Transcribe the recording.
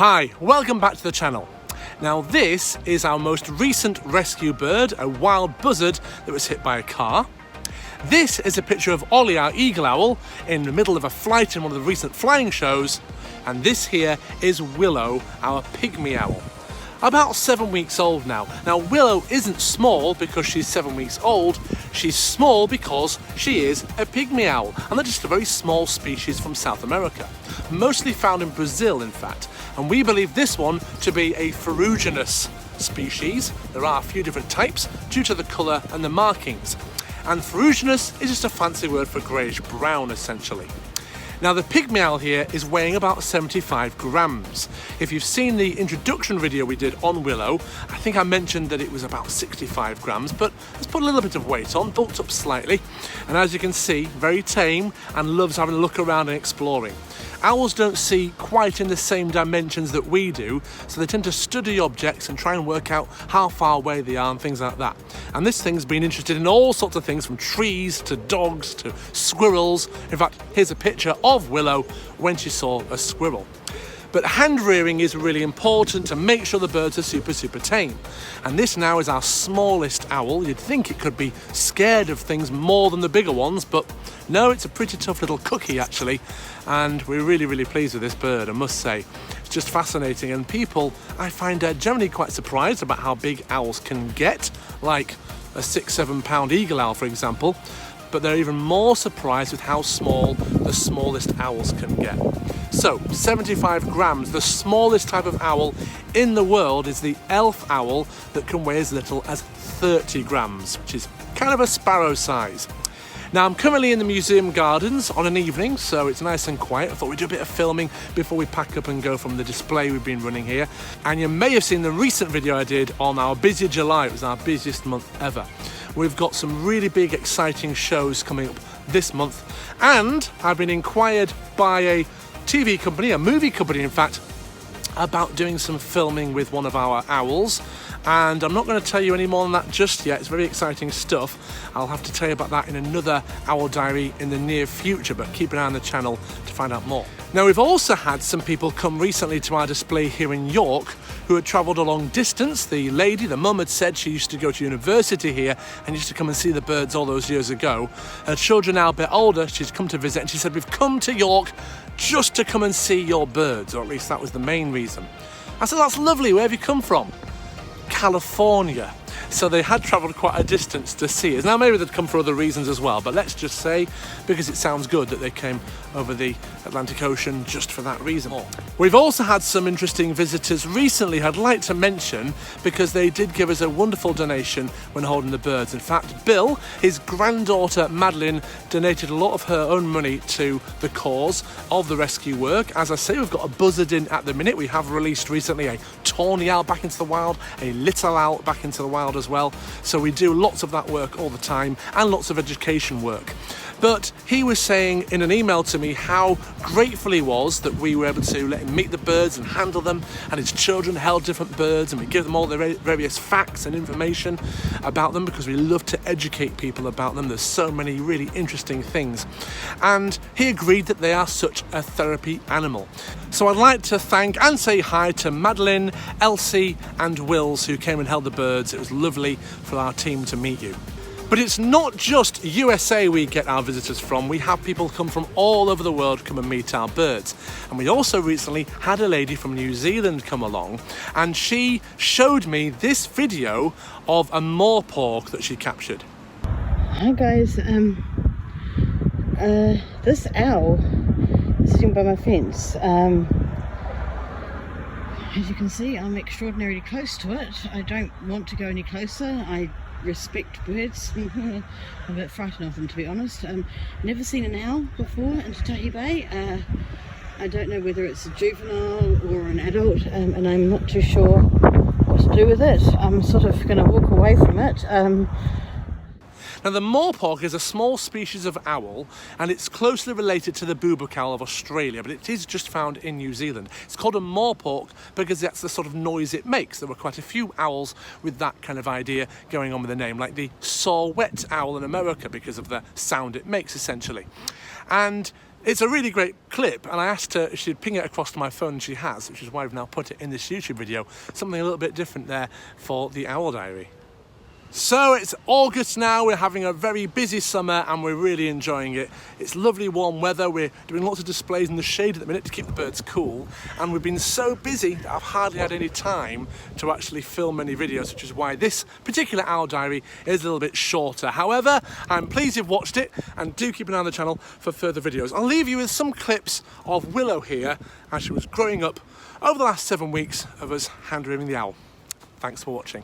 Hi, welcome back to the channel. Now this is our most recent rescue bird, a wild buzzard that was hit by a car. This is a picture of Ollie, our eagle owl, in the middle of a flight in one of the recent flying shows. And this here is Willow, our pygmy owl. About 7 weeks old now. Now Willow isn't small because she's 7 weeks old, she's small because she is a pygmy owl, and they're just a very small species from South America. Mostly found in Brazil, in fact, and we believe this one to be a ferruginous species. There are a few different types due to the colour and the markings, and ferruginous is just a fancy word for greyish brown essentially. Now the pygmy owl here is weighing about 75 grams. If you've seen the introduction video we did on Willow, I think I mentioned that it was about 65 grams, but let's put a little bit of weight on, bulked up slightly. And as you can see, very tame and loves having a look around and exploring. Owls don't see quite in the same dimensions that we do, so they tend to study objects and try and work out how far away they are and things like that. And this thing's been interested in all sorts of things, from trees to dogs to squirrels. In fact, here's a picture of Willow when she saw a squirrel. But hand rearing is really important to make sure the birds are super tame. And this now is our smallest owl. You'd think it could be scared of things more than the bigger ones, but no, it's a pretty tough little cookie actually. And we're really pleased with this bird, I must say. It's just fascinating, and people, I find, generally quite surprised about how big owls can get, like a 6-7 pound eagle owl, for example. But they're even more surprised with how small the smallest owls can get. So 75 grams, the smallest type of owl in the world is the elf owl that can weigh as little as 30 grams, which is kind of a sparrow size. Now I'm currently in the museum gardens on an evening, so it's nice and quiet. I thought we'd do a bit of filming before we pack up and go from the display we've been running here. And you may have seen the recent video I did on our busy July. It was our busiest month ever. We've got some really big, exciting shows coming up this month. And I've been inquired by a TV company, a movie company in fact, about doing some filming with one of our owls. And I'm not going to tell you any more than that just yet. It's very exciting stuff. I'll have to tell you about that in another Owl Diary in the near future, but keep an eye on the channel to find out more. Now we've also had some people come recently to our display here in York who had travelled a long distance. The lady, the mum, had said she used to go to university here and used to come and see the birds all those years ago. Her children now a bit older, she's come to visit, and she said, "We've come to York just to come and see your birds," or at least that was the main reason. I said, "That's lovely, where have you come from?" California. So they had travelled quite a distance to see us. Now maybe they'd come for other reasons as well, but let's just say, because it sounds good, that they came over the Atlantic Ocean just for that reason. We've also had some interesting visitors recently I'd like to mention, because they did give us a wonderful donation when holding the birds. In fact, Bill, his granddaughter Madeline, donated a lot of her own money to the cause of the rescue work. As I say, we've got a buzzard in at the minute. We have released recently a tawny owl back into the wild, a little owl back into the wild as well. So we do lots of that work all the time, and lots of education work. But he was saying in an email to me how grateful he was that we were able to let him meet the birds and handle them, and his children held different birds, and we give them all the various facts and information about them, because we love to educate people about them. There's so many really interesting things. And he agreed that they are such a therapy animal. So I'd like to thank and say hi to Madeline, Elsie and Wills, who came and held the birds. It was lovely for our team to meet you. But it's not just USA we get our visitors from. We have people come from all over the world come and meet our birds. And we also recently had a lady from New Zealand come along, and she showed me this video of a moorpork that she captured. Hi guys, this owl is sitting by my fence. As you can see, I'm extraordinarily close to it. I don't want to go any closer. I respect birds. I'm a bit frightened of them, to be honest. Never seen an owl before in Tahi Bay. I don't know whether it's a juvenile or an adult, and I'm not too sure what to do with it. I'm sort of going to walk away from it. Now the moorpork is a small species of owl, and it's closely related to the boobook owl of Australia, but it is just found in New Zealand. It's called a moorpork because that's the sort of noise it makes. There were quite a few owls with that kind of idea going on with the name, like the saw-whet owl in America, because of the sound it makes essentially. And It's a really great clip, and I asked her if she'd ping it across to my phone, and she has, which is why we've now put it in this YouTube video. Something a little bit different there for the Owl Diary. So it's August now, we're having a very busy summer and we're really enjoying it. It's lovely warm weather, we're doing lots of displays in the shade at the minute to keep the birds cool, and we've been so busy that I've hardly had any time to actually film any videos, which is why this particular Owl Diary is a little bit shorter. However, I'm pleased you've watched it, and do keep an eye on the channel for further videos. I'll leave you with some clips of Willow here as she was growing up over the last 7 weeks of us hand-rearing the owl. Thanks for watching.